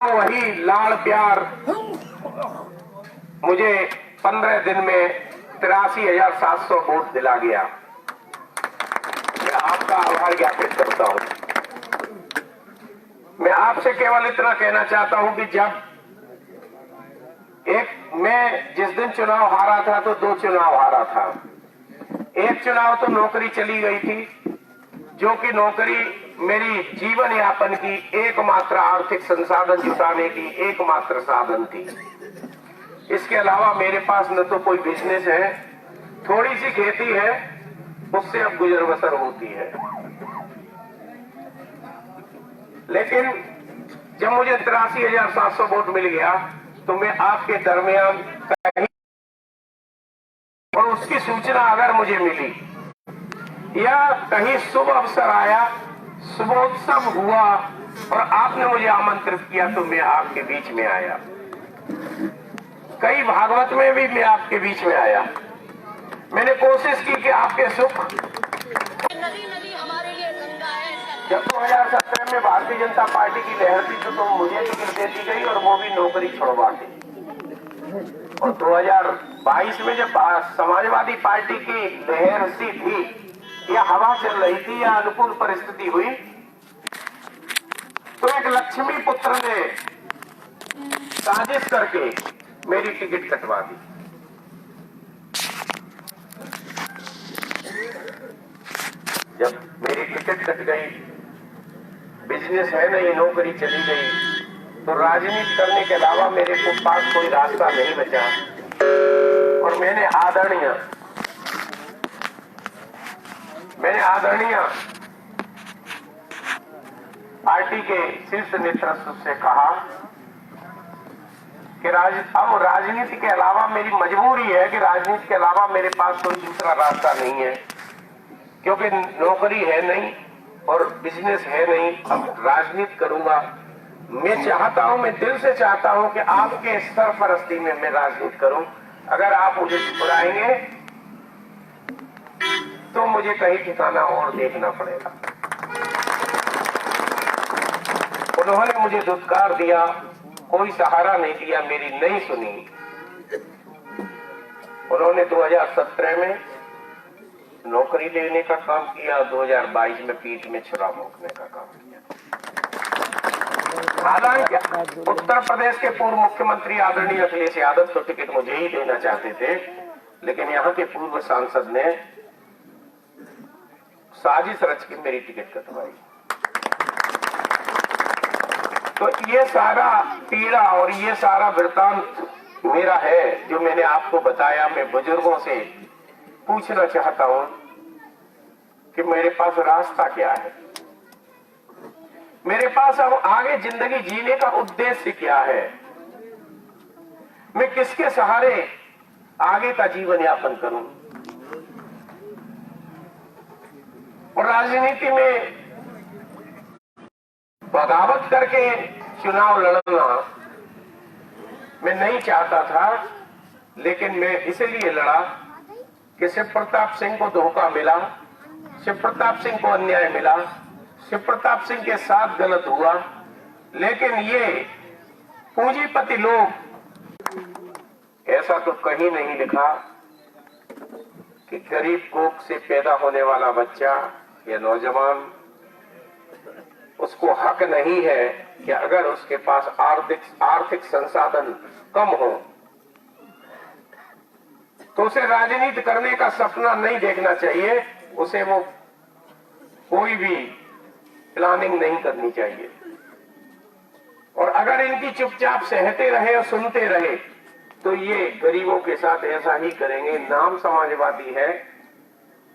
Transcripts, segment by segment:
वही लाड़ प्यार मुझे 15 दिन में 83,700 वोट दिला गया। मैं आपका आभार ज्ञापित करता हूं। मैं आपसे केवल इतना कहना चाहता हूं कि जब मैं जिस दिन चुनाव हारा था तो 2 चुनाव हारा था। एक चुनाव तो नौकरी चली गई थी, जो कि नौकरी मेरी जीवन यापन की एकमात्र आर्थिक संसाधन जुटाने की एकमात्र साधन थी। इसके अलावा मेरे पास न तो कोई बिजनेस है, थोड़ी सी खेती है, उससे अब गुजर बसर होती है। लेकिन जब मुझे 83,700 वोट मिल गया तो मैं आपके दरमियान कहीं, और उसकी सूचना अगर मुझे मिली या कहीं शुभ अवसर आया, शुभोत्सव हुआ और आपने मुझे आमंत्रित किया तो मैं आपके बीच में आया। कई भागवत में भी मैं आपके बीच में आया। मैंने कोशिश की कि आपके सुख, जब 2017 में भारतीय जनता पार्टी की लहर थी तो मुझे टिकट दे दी गई और वो भी नौकरी छुड़वा दी। और 2022 में जब समाजवादी पार्टी की लहर सी थी या हवा चल रही थी या अनुकूल परिस्थिति हुई तो एक लक्ष्मी पुत्र ने साजिश करके मेरी टिकट कटवा दी। जब मेरी टिकट कट गई, बिजनेस है नहीं, नौकरी चली गई, तो राजनीति करने के अलावा मेरे को पास कोई रास्ता नहीं बचा। और मैंने आदरणीय पार्टी के शीर्ष नेतृत्व से कहा कि अब राजनीति के अलावा मेरी मजबूरी है कि राजनीति के अलावा मेरे पास कोई दूसरा रास्ता नहीं है, क्योंकि नौकरी है नहीं और बिजनेस है नहीं। अब राजनीति करूंगा। मैं चाहता हूं, मैं दिल से चाहता हूं कि आपके सरपरस्ती में मैं राजनीति करूं। अगर आप मुझे छुड़ाएंगे तो मुझे कहीं ठिकाना और देखना पड़ेगा। उन्होंने मुझे धुतकार दिया, कोई सहारा नहीं दिया, मेरी नहीं सुनी। उन्होंने 2017 में नौकरी लेने का काम किया, 2022 में पीठ में छुरा भोंकने का काम किया। हालांकि उत्तर प्रदेश के पूर्व मुख्यमंत्री आदरणीय अखिलेश यादव तो टिकट मुझे ही देना चाहते थे, लेकिन यहाँ के पूर्व सांसद ने साजिश रच के मेरी टिकट कटवाई। तो ये सारा पीड़ा और ये सारा वृतांत मेरा है जो मैंने आपको बताया। मैं बुजुर्गों से पूछना चाहता हूं कि मेरे पास रास्ता क्या है, मेरे पास अब आगे जिंदगी जीने का उद्देश्य क्या है, मैं किसके सहारे आगे का जीवन यापन करूं। और राजनीति में बगावत करके चुनाव लड़ना मैं नहीं चाहता था, लेकिन मैं इसलिए लड़ा कि शिव प्रताप सिंह को धोखा मिला, शिव प्रताप सिंह को अन्याय मिला, शिव प्रताप सिंह के साथ गलत हुआ। लेकिन ये पूंजीपति लोग, ऐसा तो कहीं नहीं लिखा कि गरीब कोख से पैदा होने वाला बच्चा या नौजवान, उसको हक नहीं है कि अगर उसके पास आर्थिक संसाधन कम हो तो उसे राजनीति करने का सपना नहीं देखना चाहिए, उसे वो कोई भी प्लानिंग नहीं करनी चाहिए। और अगर इनकी चुपचाप सहते रहे और सुनते रहे तो ये गरीबों के साथ ऐसा ही करेंगे। नाम समाजवादी है,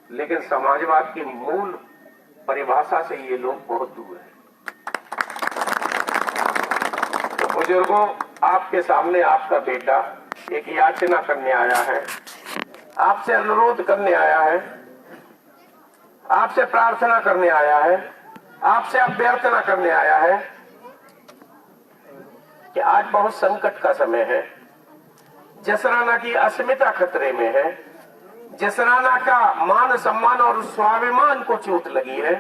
लेकिन समाजवाद की मूल परिभाषा से ये लोग बहुत दूर हैं। तो बुजुर्गों, आपके सामने आपका बेटा एक याचना करने आया है, आपसे अनुरोध करने आया है, आपसे प्रार्थना करने आया है, आपसे अभ्यर्थना करने आया है कि आज बहुत संकट का समय है। जसराना की अस्मिता खतरे में है, जसराना का मान सम्मान और स्वाभिमान को चोट लगी है।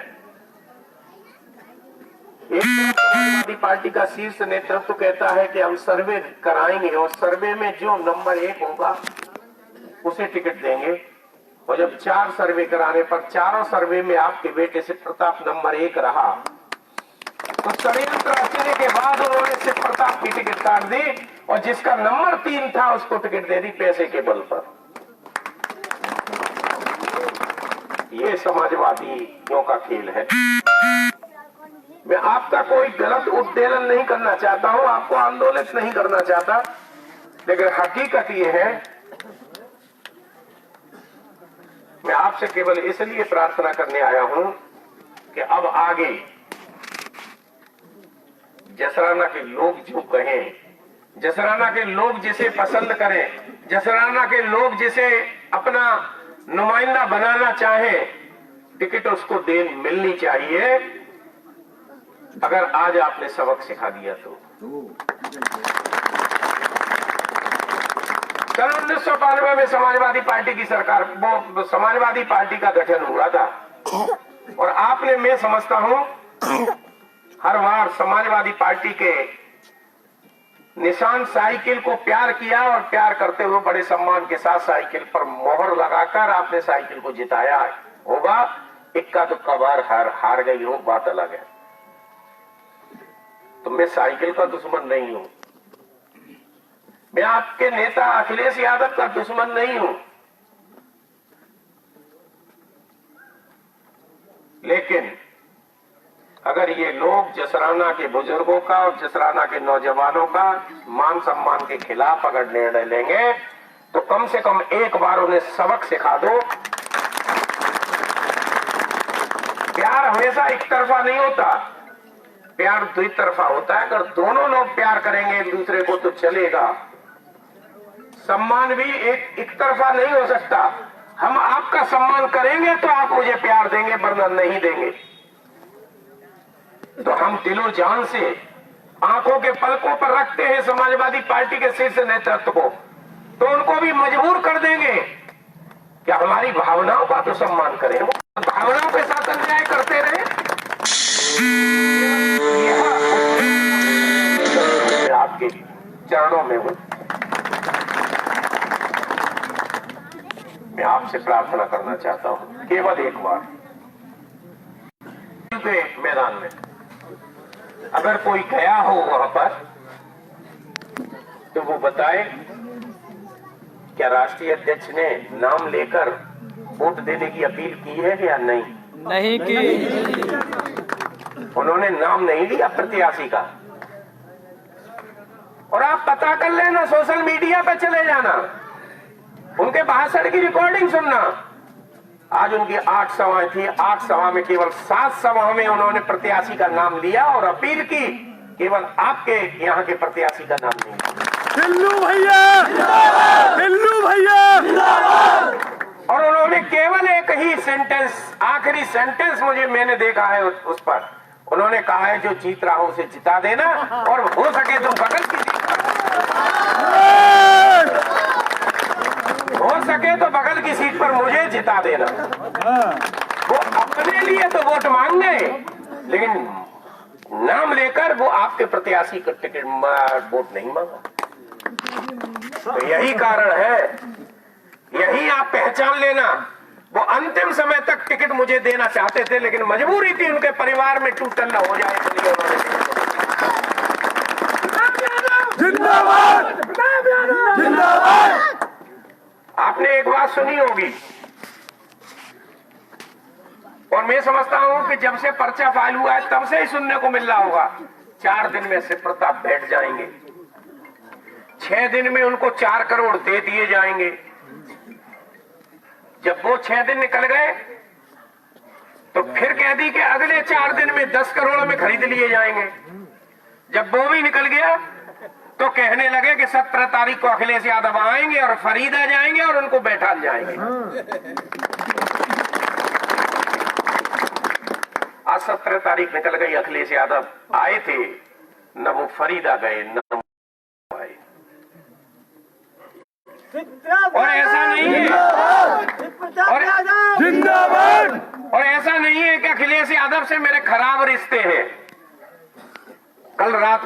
एक समाजवादी पार्टी का शीर्ष नेतृत्व कहता है कि हम सर्वे कराएंगे और सर्वे में जो नंबर 1 होगा उसे टिकट देंगे। और जब 4 सर्वे कराने पर चारों सर्वे में आपके बेटे शिव प्रताप नंबर 1 रहा, तो षड्यंत्र रचने के बाद उन्होंने शिव प्रताप की टिकट काट दी और जिसका नंबर 3 था उसको टिकट दे दी पैसे के बल पर। ये समाजवादियों का खेल है। मैं आपका कोई गलत उद्देलन नहीं करना चाहता हूं, आपको आंदोलित नहीं करना चाहता, लेकिन हकीकत ये है, मैं आपसे केवल इसलिए प्रार्थना करने आया हूं कि अब आगे जसराना के लोग जो कहें, जसराना के लोग जिसे पसंद करें, जसराना के लोग जिसे अपना नुमाइंदा बनाना चाहें, टिकट उसको मिलनी चाहिए। अगर आज आपने सबक सिखा दिया तो। सन 1992 में समाजवादी पार्टी की सरकार, वो समाजवादी पार्टी का गठन हुआ था और आपने, मैं समझता हूं, हर बार समाजवादी पार्टी के निशान साइकिल को प्यार किया और प्यार करते हुए बड़े सम्मान के साथ साइकिल पर मोहर लगाकर आपने साइकिल को जिताया होगा। इक्का दुक्का बार हार गई हो, बात अलग है। तो मैं साइकिल का दुश्मन नहीं हूं, मैं आपके नेता अखिलेश यादव का दुश्मन नहीं हूं, लेकिन अगर ये लोग जसराना के बुजुर्गों का और जसराना के नौजवानों का मान सम्मान के खिलाफ अगर निर्णय लेंगे तो कम से कम एक बार उन्हें सबक सिखा दो। प्यार हमेशा एक तरफा नहीं होता, प्यार द्वितरफा होता है। अगर दोनों लोग प्यार करेंगे एक दूसरे को तो चलेगा। सम्मान भी एक तरफा नहीं हो सकता। हम आपका सम्मान करेंगे तो आप मुझे प्यार देंगे, वरना नहीं देंगे। तो हम दिलो जान से आंखों के पलकों पर रखते हैं समाजवादी पार्टी के शीर्ष नेतृत्व को, तो उनको भी मजबूर कर देंगे कि हमारी भावनाओं का तो सम्मान करें। वो भावनाओं के साथ अन्याय करते रहे, आपके चरणों में हूं। मैं आपसे प्रार्थना करना चाहता हूं केवल एक बार, मैदान में अगर कोई गया हो वहां पर तो वो बताए क्या राष्ट्रीय अध्यक्ष ने नाम लेकर वोट देने की अपील की है या नहीं? नहीं की। उन्होंने नाम नहीं लिया प्रत्याशी का। और आप पता कर लेना, सोशल मीडिया पे चले जाना, उनके भाषण की रिकॉर्डिंग सुनना। आज उनकी 8 सभाएं थी, 8 सभा में केवल 7 सभा में उन्होंने प्रत्याशी का नाम लिया और अपील की, केवल आपके यहाँ के प्रत्याशी का नाम नहीं। टिल्लू भैया, टिल्लू भैया। और उन्होंने केवल एक ही सेंटेंस, आखिरी सेंटेंस मैंने देखा है उस पर, उन्होंने कहा है जो जीत रहा हो उसे जिता देना और हो सके तो बगल की सीट पर मुझे जिता देना। वो अपने लिए तो वोट मांग गए, लेकिन नाम लेकर वो आपके प्रत्याशी का टिकट वोट नहीं मांगा। तो यही कारण है, यही आप पहचान लेना। वो अंतिम समय तक टिकट मुझे देना चाहते थे, लेकिन मजबूरी थी उनके परिवार में टूटन न हो जाए, इसलिए उन्होंने। जिंदाबाद, जिंदाबाद। आपने एक बात सुनी होगी और मैं समझता हूं कि जब से पर्चा फाइल हुआ है तब से ही सुनने को मिल रहा होगा, 4 दिन में शिव प्रताप बैठ जाएंगे, 6 दिन में उनको 4 करोड़ दे दिए जाएंगे। जब वो 6 दिन निकल गए तो फिर कह दी कि अगले 4 दिन में 10 करोड़ में खरीद लिए जाएंगे। जब वो भी निकल गया तो कहने लगे कि 17 तारीख को अखिलेश यादव आएंगे और फरीदा जाएंगे और उनको बैठा जाएंगे। आज 17 तारीख निकल गई, अखिलेश यादव आए थे, न वो फरीदा गए न आए। और ऐसा नहीं है, जिंदाबाद। और ऐसा नहीं है कि अखिलेश यादव से मेरे खराब रिश्ते हैं। कल रात